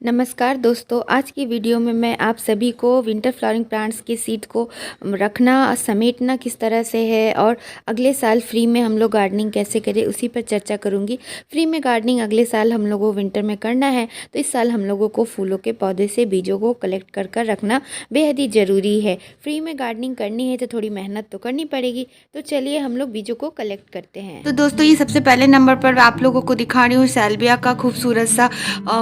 नमस्कार दोस्तों, आज की वीडियो में मैं आप सभी को विंटर फ्लावरिंग प्लांट्स की सीड को रखना समेटना किस तरह से है और अगले साल फ्री में हम लोग गार्डनिंग कैसे करें उसी पर चर्चा करूंगी। फ्री में गार्डनिंग अगले साल हम लोगों को विंटर में करना है, तो इस साल हम लोगों को फूलों के पौधे से बीजों को कलेक्ट कर रखना बेहद ही ज़रूरी है। फ्री में गार्डनिंग करनी है तो थोड़ी मेहनत तो करनी पड़ेगी, तो चलिए हम लोग बीजों को कलेक्ट करते हैं। तो दोस्तों ये सबसे पहले नंबर पर आप लोगों को दिखा रही हूँ सैल्विया का खूबसूरत सा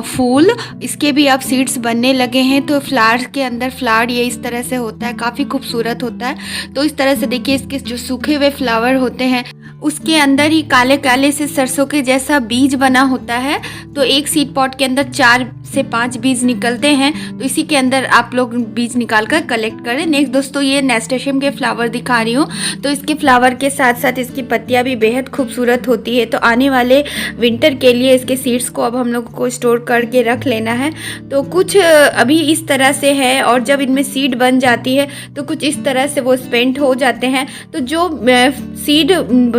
फूल। इसके भी अब सीड्स बनने लगे हैं। तो फ्लावर के अंदर फ्लावर ये इस तरह से होता है, काफ़ी खूबसूरत होता है। तो इस तरह से देखिए, इसके जो सूखे हुए फ्लावर होते हैं उसके अंदर ही काले काले से सरसों के जैसा बीज बना होता है। तो एक सीड पॉट के अंदर 4 से 5 बीज निकलते हैं। तो इसी के अंदर आप लोग बीज निकाल कर कलेक्ट करें। नेक्स्ट दोस्तों ये नेस्टेशियम के फ्लावर दिखा रही हूँ। तो इसके फ्लावर के साथ साथ इसकी पत्तियाँ भी बेहद खूबसूरत होती है। तो आने वाले विंटर के लिए इसके सीड्स को अब हम लोग को स्टोर करके रख लेना है। तो कुछ अभी इस तरह से है, और जब इनमें सीड बन जाती है तो कुछ इस तरह से वो स्पेंट हो जाते हैं। तो जो सीड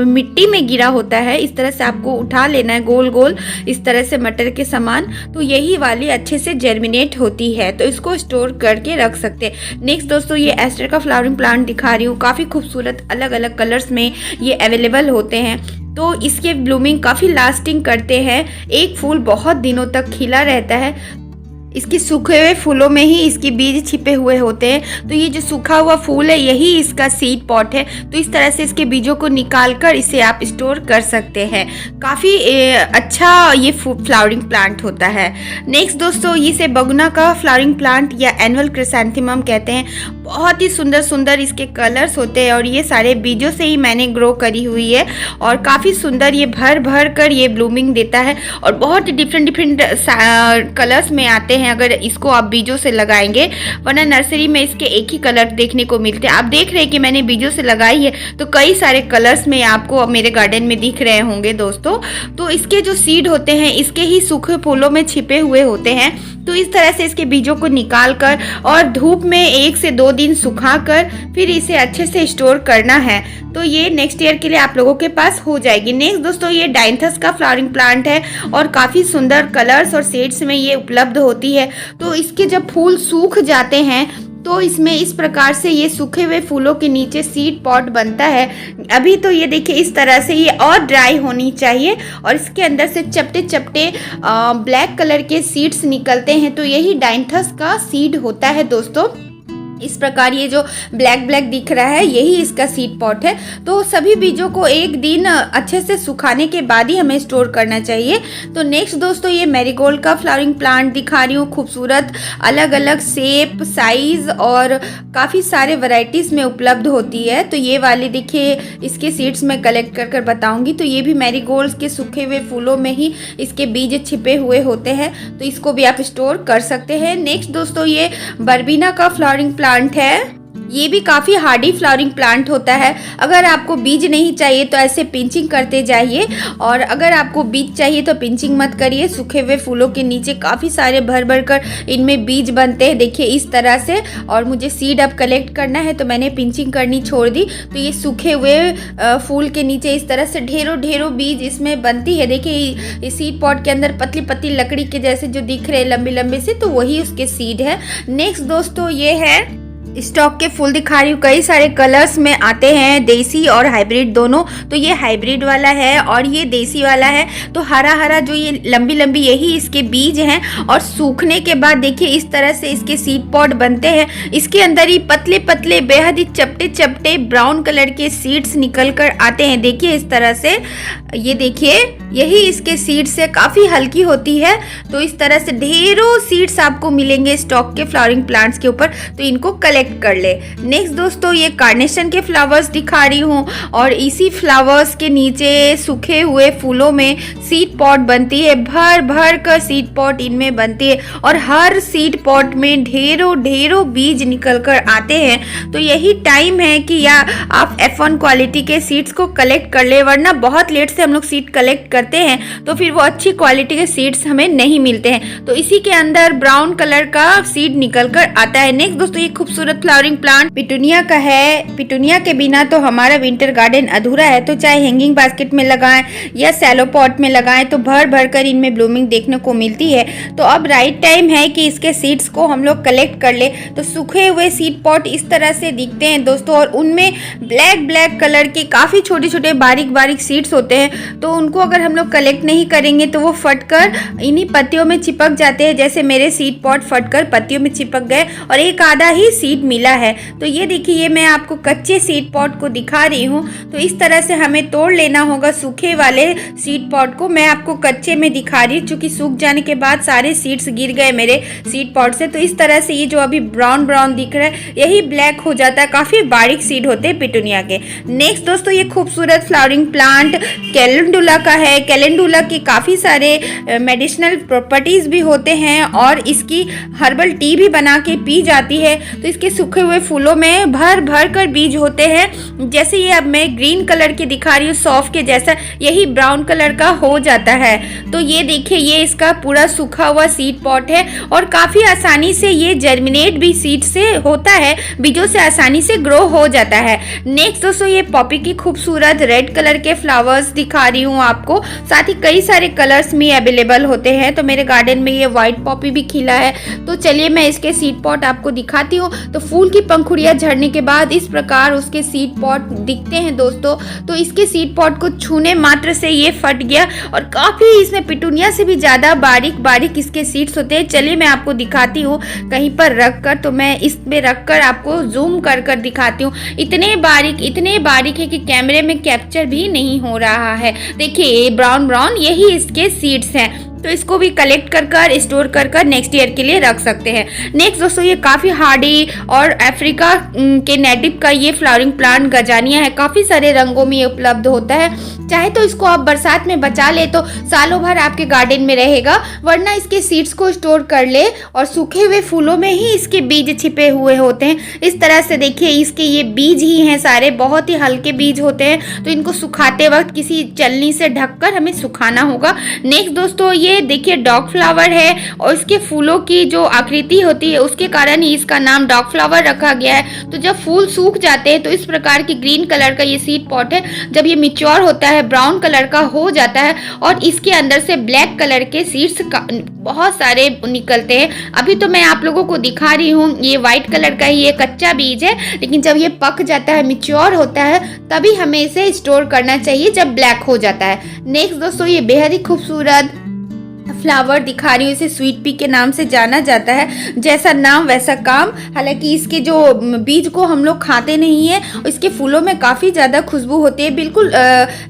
मिट्टी में गिरा होता है इस तरह से आपको उठा लेना है, गोल गोल इस तरह से मटर के समान। तो यही वाली अच्छे से जर्मिनेट होती है, तो इसको स्टोर करके रख सकते हैं। नेक्स्ट दोस्तों ये एस्टर का फ्लावरिंग प्लांट दिखा रही हूँ। काफ़ी खूबसूरत अलग अलग कलर्स में ये अवेलेबल होते हैं। तो इसके ब्लूमिंग काफ़ी लास्टिंग करते हैं, एक फूल बहुत दिनों तक खिला रहता है। इसके सूखे हुए फूलों में ही इसके बीज छिपे हुए होते हैं। तो ये जो सूखा हुआ फूल है यही इसका सीड पॉट है। तो इस तरह से इसके बीजों को निकालकर इसे आप स्टोर कर सकते हैं। काफ़ी अच्छा ये फ्लावरिंग प्लांट होता है। नेक्स्ट दोस्तों इसे बगुना का फ्लावरिंग प्लांट या एनुअल क्रिसैंथेमम कहते हैं। बहुत ही सुंदर सुंदर इसके कलर्स होते हैं, और ये सारे बीजों से ही मैंने ग्रो करी हुई है। और काफ़ी सुंदर ये भर भर कर ये ब्लूमिंग देता है, और बहुत डिफरेंट कलर्स में आते हैं अगर इसको आप बीजों से लगाएंगे। वरना नर्सरी में इसके एक ही कलर देखने को मिलते हैं। आप देख रहे हैं कि मैंने बीजों से लगाई है, तो कई सारे कलर्स में आपको मेरे गार्डन में दिख रहे होंगे दोस्तों। तो इसके जो सीड होते हैं इसके ही सूखे फूलों में छिपे हुए होते हैं। तो इस तरह से इसके बीजों को निकाल कर और धूप में 1 से 2 दिन सुखाकर फिर इसे अच्छे से स्टोर करना है। तो ये नेक्स्ट ईयर के लिए आप लोगों के पास हो जाएगी। नेक्स्ट दोस्तों ये डायंथस का फ्लावरिंग प्लांट है, और काफ़ी सुंदर कलर्स और शेड्स में ये उपलब्ध होती है। तो इसके जब फूल सूख जाते हैं तो इसमें इस प्रकार से ये सूखे हुए फूलों के नीचे सीड पॉट बनता है। अभी तो ये देखिए इस तरह से ये और ड्राई होनी चाहिए, और इसके अंदर से चपटे चपटे ब्लैक कलर के सीड्स निकलते हैं। तो यही डायंथस का सीड होता है दोस्तों। इस प्रकार ये जो ब्लैक ब्लैक दिख रहा है यही इसका सीड पॉट है। तो सभी बीजों को एक दिन अच्छे से सुखाने के बाद ही हमें स्टोर करना चाहिए। तो नेक्स्ट दोस्तों ये मैरीगोल्ड का फ्लावरिंग प्लांट दिखा रही हूँ। खूबसूरत अलग अलग शेप, साइज और काफ़ी सारे वैरायटीज़ में उपलब्ध होती है। तो ये वाली देखिए इसके सीड्स मैं कलेक्ट कर बताऊँगी। तो ये भी मैरीगोल्ड के सूखे हुए फूलों में ही इसके बीज छिपे हुए होते हैं, तो इसको भी आप स्टोर कर सकते हैं। नेक्स्ट दोस्तों ये बर्बीना का फ्लावरिंग प्लांट है। ये भी काफ़ी हार्डी फ्लावरिंग प्लांट होता है। अगर आपको बीज नहीं चाहिए तो ऐसे पिंचिंग करते जाइए, और अगर आपको बीज चाहिए तो पिंचिंग मत करिए। सूखे हुए फूलों के नीचे काफ़ी सारे भर भर कर इनमें बीज बनते हैं, देखिए इस तरह से। और मुझे सीड अब कलेक्ट करना है तो मैंने पिंचिंग करनी छोड़ दी। तो ये सूखे हुए फूल के नीचे इस तरह से ढेरों ढेरों बीज इसमें बनती है। देखिए इस सीड पॉट के अंदर पतली पतली लकड़ी के जैसे जो दिख रहे हैं लंबे लंबे से, तो वही उसके सीड है। नेक्स्ट दोस्तों ये है स्टॉक के फूल दिखा रही हूँ। कई सारे कलर्स में आते हैं, देसी और हाइब्रिड दोनों। तो ये हाइब्रिड वाला है और ये देसी वाला है। तो हरा हरा जो ये लंबी लंबी यही इसके बीज हैं, और सूखने के बाद देखिए इस तरह से इसके सीड पॉट बनते हैं। इसके अंदर ही पतले पतले बेहद ही चपटे चपटे ब्राउन कलर के सीड्स निकल कर आते हैं। देखिए इस तरह से, ये देखिए यही इसके सीड्स से काफ़ी हल्की होती है। तो इस तरह से ढेरों सीड्स आपको मिलेंगे स्टॉक के फ्लावरिंग प्लांट्स के ऊपर, तो इनको कलेक्ट कर ले। नेक्स्ट दोस्तों ये कार्नेशन के फ्लावर्स दिखा रही हूँ, और इसी फ्लावर्स के नीचे सूखे हुए फूलों में सीड पॉट बनती है। भर भर कर सीड पॉट इनमें बनती है, और हर सीड पॉट में ढेरों ढेरों बीज निकल कर आते हैं। तो यही टाइम है कि या आप F1 क्वालिटी के सीड्स को कलेक्ट कर ले, वरना बहुत लेट से हम लोग सीड कलेक्ट करते हैं तो फिर वो अच्छी क्वालिटी के सीड्स हमें नहीं मिलते हैं। तो इसी के अंदर ब्राउन कलर का सीड निकल कर आता है। नेक्स्ट दोस्तों ये खूबसूरत खूबसूरत फ्लावरिंग प्लांट पिटूनिया का है। पिटूनिया के बिना तो हमारा विंटर गार्डन अधूरा है। तो चाहे हैंगिंग बास्केट में लगाएं या सैलो पॉट में लगाएं तो भर भर कर इनमें ब्लूमिंग देखने को मिलती है। तो अब राइट टाइम है कि इसके सीड्स को हम लोग कलेक्ट कर ले। तो सूखे हुए सीड पॉट इस तरह से दिखते हैं दोस्तों, और उनमें ब्लैक कलर के काफ़ी छोटे छोटे बारीक सीड्स होते हैं। तो उनको अगर हम लोग कलेक्ट नहीं करेंगे तो वो फटकर इन्हीं पत्तियों में चिपक जाते हैं। जैसे मेरे सीड पॉट फटकर पत्तियों में चिपक गए और एक आधा ही सीड मिला है। तो ये देखिए, मैं आपको कच्चे सीड पॉट को दिखा रही हूँ। तो इस तरह से हमें तोड़ लेना होगा सूखे वाले सीड पॉट को। मैं आपको कच्चे में दिखा रही हूँ, चूँकि सूख जाने के बाद सारे सीड्स गिर गए मेरे सीड पॉट से। तो इस तरह से ये जो अभी ब्राउन दिख रहा है यही ब्लैक हो जाता है। काफ़ी बारीक सीड होते हैं पिटूनिया के। नेक्स्ट दोस्तों, ये खूबसूरत फ्लावरिंग प्लांट कैलेंडुला का है। कैलेंडुला के काफ़ी सारे मेडिसिनल प्रॉपर्टीज़ भी होते हैं और इसकी हर्बल टी भी बना के पी जाती है। तो इसके सूखे हुए फूलों में भर कर बीज होते हैं। जैसे ये अब मैं ग्रीन कलर के दिखा रही हूँ, सौंफ के जैसा, यही ब्राउन कलर का हो जाता है। तो ये देखिए, ये इसका पूरा सूखा हुआ सीड पॉट है और काफ़ी आसानी से ये जर्मिनेट भी सीड से होता है, बीजों से आसानी से ग्रो हो जाता है। नेक्स्ट दोस्तों, ये पॉपी की खूबसूरत रेड कलर के फ्लावर्स दिखा रही हूँ आपको। साथ ही कई सारे कलर्स में अवेलेबल होते हैं। तो मेरे गार्डन में ये व्हाइट पॉपी भी खिला है। तो चलिए मैं इसके सीड पॉट आपको दिखाती हूँ। तो फूल की पंखुड़ियाँ झड़ने के बाद इस प्रकार उसके सीड पॉट दिखते हैं दोस्तों। तो इसके सीड पॉट को छूने मात्र से ये फट गया और काफ़ी इसमें पिटूनिया से भी ज़्यादा बारीक इसके सीड्स होते हैं। चलिए मैं आपको दिखाती हूँ कहीं पर रख कर। तो मैं इसमें रख कर आपको जूम कर दिखाती हूँ। इतने बारीक है कि कैमरे में कैप्चर भी नहीं हो रहा है। देखिए, ये ब्राउन यही इसके सीड्स हैं। तो इसको भी कलेक्ट कर स्टोर कर नेक्स्ट ईयर के लिए रख सकते हैं। नेक्स्ट दोस्तों, ये काफ़ी हार्डी और अफ्रीका के नेटिव का ये फ्लावरिंग प्लांट गजानिया है। काफ़ी सारे रंगों में ये उपलब्ध होता है। चाहे तो इसको आप बरसात में बचा ले तो सालों भर आपके गार्डन में रहेगा, वरना इसके सीड्स को स्टोर कर ले और सूखे हुए फूलों में ही इसके बीज छिपे हुए होते हैं। इस तरह से देखिए, इसके ये बीज ही हैं सारे, बहुत ही हल्के बीज होते हैं। तो इनको सुखाते वक्त किसी चलनी से ढककर हमें सुखाना होगा। नेक्स्ट दोस्तों, ये देखिए डॉग फ्लावर है और इसके फूलों की जो आकृति होती है उसके कारण ही इसका नाम डॉग फ्लावर रखा गया है। तो जब फूल सूख जाते हैं तो इस प्रकार की ग्रीन कलर का ये सीड पॉट है। जब ये मैच्योर होता है, ब्राउन कलर का हो जाता है और इसके अंदर से ब्लैक कलर के सीड्स बहुत सारे निकलते हैं। अभी तो मैं आप लोगों को दिखा रही हूँ, ये व्हाइट कलर का ही ये कच्चा बीज है, लेकिन जब ये पक जाता है, मैच्योर होता है, तभी हमें इसे स्टोर करना चाहिए जब ब्लैक हो जाता है। नेक्स्ट दोस्तों, ये बेहद ही खूबसूरत फ्लावर दिखा रही हूँ। इसे स्वीट पी के नाम से जाना जाता है। जैसा नाम वैसा काम। हालांकि इसके जो बीज को हम लोग खाते नहीं है, इसके फूलों में काफ़ी ज़्यादा खुशबू होती है। बिल्कुल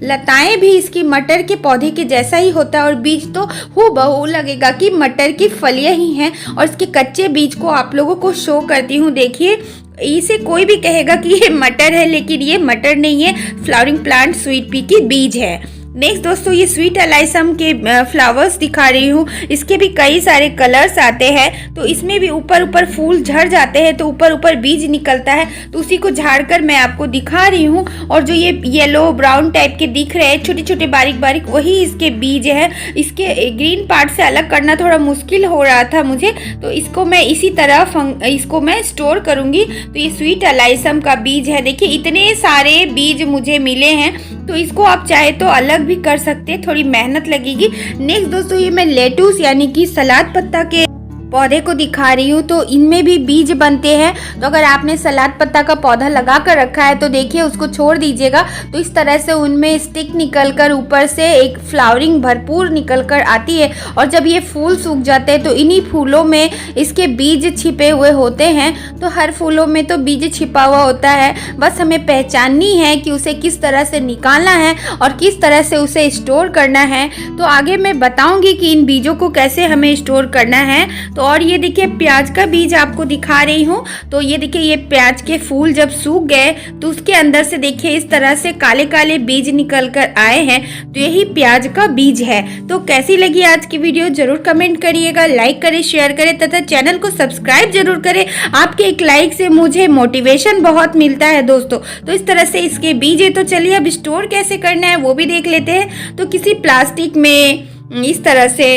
लताएं भी इसकी मटर के पौधे के जैसा ही होता है और बीज तो हूबहू लगेगा कि मटर की फलियाँ ही हैं। और इसके कच्चे बीज को आप लोगों को शो करती हूँ। देखिए, इसे कोई भी कहेगा कि ये मटर है, लेकिन ये मटर नहीं है, फ्लावरिंग प्लांट स्वीट पी की बीज है। नेक्स्ट दोस्तों, ये स्वीट एलाइसम के फ्लावर्स दिखा रही हूँ। इसके भी कई सारे कलर्स आते हैं। तो इसमें भी ऊपर फूल झड़ जाते हैं तो ऊपर बीज निकलता है। तो उसी को झाड़कर मैं आपको दिखा रही हूँ। और जो ये येलो ब्राउन टाइप के दिख रहे हैं, छोटे छोटे बारीक वही इसके बीज है। इसके ग्रीन पार्ट से अलग करना थोड़ा मुश्किल हो रहा था मुझे, तो इसको मैं इसी तरह इसको मैं स्टोर करूँगी। तो ये स्वीट एलाइसम का बीज है। देखिए, इतने सारे बीज मुझे मिले हैं। तो इसको आप चाहे तो अलग भी कर सकते हैं, थोड़ी मेहनत लगेगी। नेक्स्ट दोस्तों, ये मैं लेटूस यानी कि सलाद पत्ता के पौधे को दिखा रही हूँ। तो इनमें भी बीज बनते हैं। तो अगर आपने सलाद पत्ता का पौधा लगा कर रखा है तो देखिए उसको छोड़ दीजिएगा, तो इस तरह से उनमें स्टिक निकलकर ऊपर से एक फ्लावरिंग भरपूर निकलकर आती है। और जब ये फूल सूख जाते हैं तो इन्हीं फूलों में इसके बीज छिपे हुए होते हैं। तो हर फूलों में तो बीज छिपा हुआ होता है, बस हमें पहचाननी है कि उसे किस तरह से निकालना है और किस तरह से उसे स्टोर करना है। तो आगे मैं बताऊंगी कि इन बीजों को कैसे हमें स्टोर करना है। तो और ये देखिए, प्याज का बीज आपको दिखा रही हूँ। तो ये देखिए, ये प्याज के फूल जब सूख गए तो उसके अंदर से देखिए इस तरह से काले काले बीज निकल कर आए हैं। तो यही प्याज का बीज है। तो कैसी लगी आज की वीडियो जरूर कमेंट करिएगा, लाइक करें, शेयर करें तथा चैनल को सब्सक्राइब जरूर करें। आपके एक लाइक से मुझे मोटिवेशन बहुत मिलता है दोस्तों। तो इस तरह से इसके बीज है। तो चलिए अब स्टोर कैसे करना है वो भी देख लेते हैं। तो किसी प्लास्टिक में इस तरह से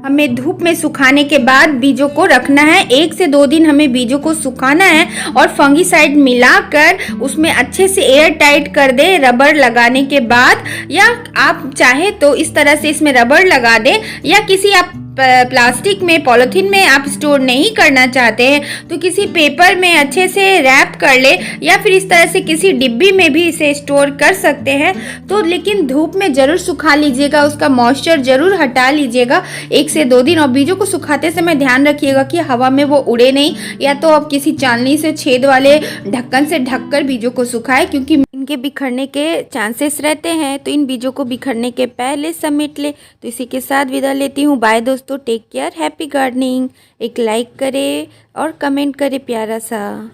हमें धूप में सुखाने के बाद बीजों को रखना है। 1 से 2 दिन हमें बीजों को सुखाना है और फंगीसाइड मिलाकर उसमें अच्छे से एयर टाइट कर दे रबर लगाने के बाद, या आप चाहे तो इस तरह से इसमें रबर लगा दे, या किसी आप प्लास्टिक में पॉलीथीन में आप स्टोर नहीं करना चाहते हैं तो किसी पेपर में अच्छे से रैप कर ले, या फिर इस तरह से किसी डिब्बी में भी इसे स्टोर कर सकते हैं। तो लेकिन धूप में ज़रूर सुखा लीजिएगा, उसका मॉइस्चर ज़रूर हटा लीजिएगा 1 से 2 दिन। और बीजों को सुखाते समय ध्यान रखिएगा कि हवा में वो उड़े नहीं, या तो आप किसी चालनी से छेद वाले ढक्कन से ढककर बीजों को सुखाएं, क्योंकि इनके बिखरने के चांसेस रहते हैं। तो इन बीजों को बिखरने के पहले समेट ले। तो इसी के साथ विदा लेती हूँ। बाय दोस्तों, टेक केयर, हैप्पी गार्डनिंग। एक लाइक करें और कमेंट करें प्यारा सा।